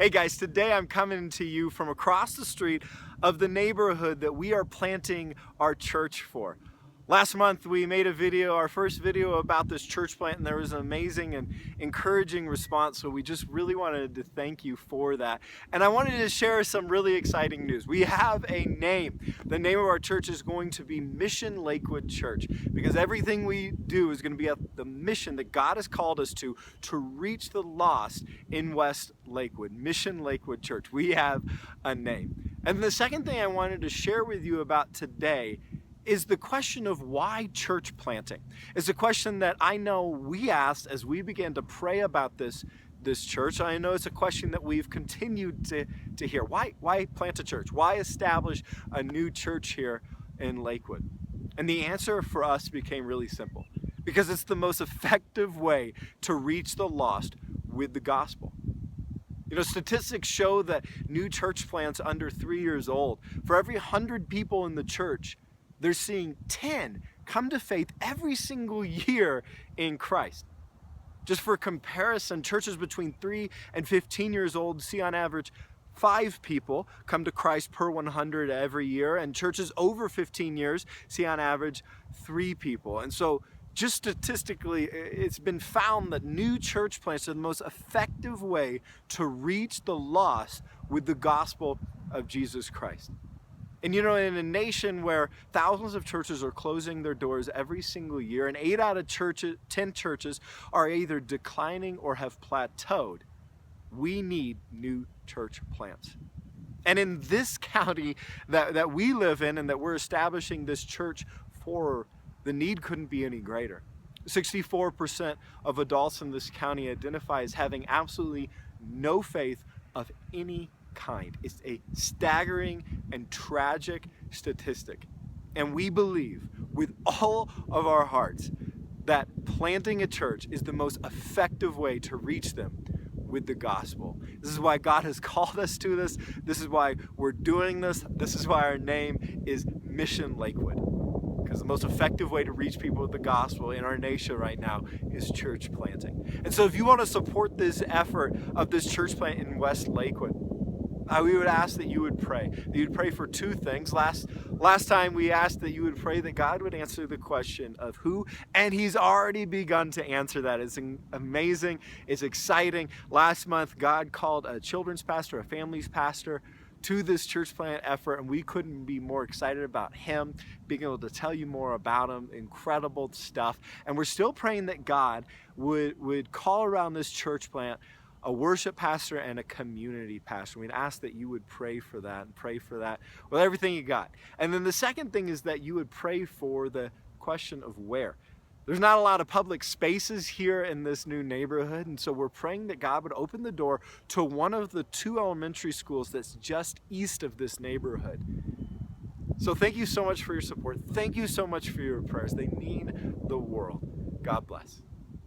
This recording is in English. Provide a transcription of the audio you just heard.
Hey guys, today I'm coming to you from across the street of the neighborhood that we are planting our church for. Last month we made a video, our first video about this church plant, and there was an amazing and encouraging response, so we just really wanted to thank you for that. And I wanted to share some really exciting news. We have a name. The name of our church is going to be Mission Lakewood Church, because everything we do is going to be at the mission that God has called us to reach the lost in West Lakewood. Mission Lakewood Church. We have a name. And the second thing I wanted to share with you about today is the question of why church planting. It's a question that I know we asked as we began to pray about this church. I know it's a question that we've continued to hear. Why plant a church? Why establish a new church here in Lakewood? And the answer for us became really simple. Because it's the most effective way to reach the lost with the gospel. You know, statistics show that new church plants under 3 years old, for every 100 people in the church, they're seeing 10 come to faith every single year in Christ. Just for comparison, churches between 3 and 15 years old see on average 5 people come to Christ per 100 every year, and churches over 15 years see on average 3 people. And so just statistically, it's been found that new church plants are the most effective way to reach the lost with the gospel of Jesus Christ. And you know, in a nation where thousands of churches are closing their doors every single year, and 8 out of 10 churches are either declining or have plateaued, we need new church plants. And in this county that we live in and that we're establishing this church for, the need couldn't be any greater. 64% of adults in this county identify as having absolutely no faith of any kind. It's a staggering and tragic statistic. And we believe with all of our hearts that planting a church is the most effective way to reach them with the gospel. This is why God has called us to this. This is why we're doing this. This is why our name is Mission Lakewood. Because the most effective way to reach people with the gospel in our nation right now is church planting. And so if you want to support this effort of this church plant in West Lakewood, we would ask that you would pray. That you'd pray for 2 things. Last time we asked that you would pray that God would answer the question of who, and He's already begun to answer that. It's amazing. It's exciting. Last month, God called a children's pastor, a family's pastor, to this church plant effort, and we couldn't be more excited about him, being able to tell you more about him. Incredible stuff. And we're still praying that God would call around this church plant a worship pastor and a community pastor. We'd ask that you would pray for that and pray for that with everything you got. And then the second thing is that you would pray for the question of where. There's not a lot of public spaces here in this new neighborhood, and so we're praying that God would open the door to one of the 2 elementary schools that's just east of this neighborhood. So thank you so much for your support. Thank you so much for your prayers. They mean the world. God bless.